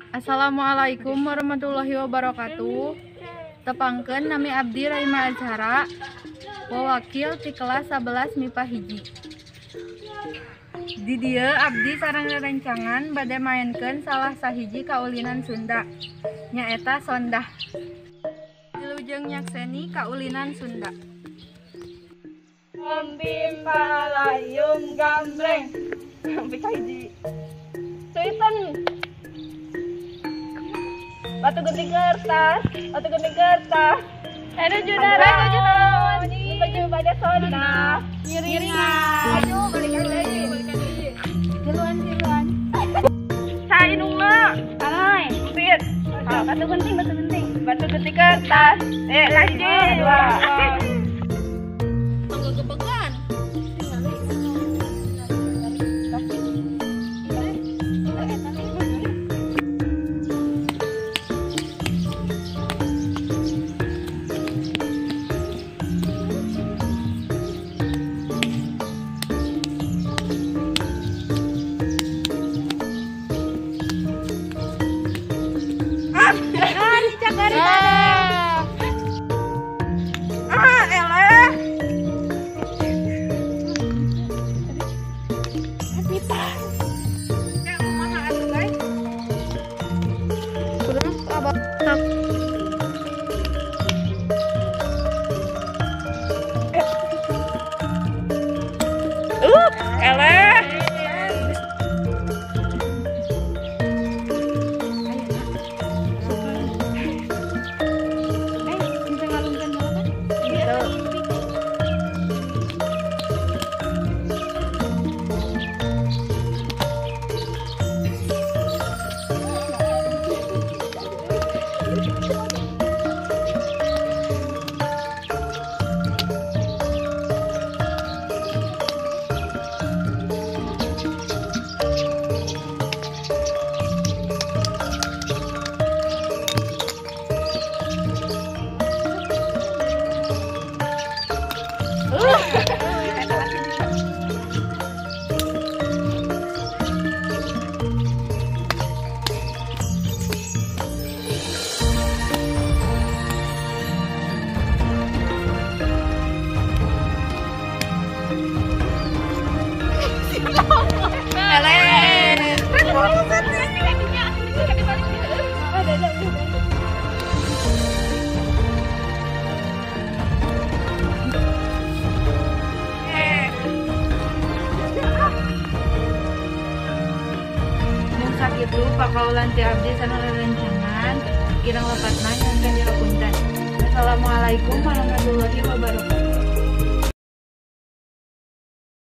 Assalamualaikum warahmatullahi wabarakatuh. Tepangkeun nami abdi Raima Azhara, wakil ti kelas 11 MIPA hiji. Di dieu abdi sareng rerencangan bade maenkeun salah sahiji kaulinan Sunda, nyaeta sondah. Wilujeng nyakseni kaulinan Sunda. Ambim palayung gambreng. Pika hiji. Suiten. Batu gunting kertas. Aduh judara. Baju pada sonda. Ngiringan. Aduh balikan lagi. Tiluan. Cai nungla. Alay. Pit. Batu gunting. Batu gunting kertas. Lanjut. Dua. Itu pakaulan ti abdi sareng rerencangan kirang lepatna nyangkeun dihapunten. Assalamualaikum warahmatullahi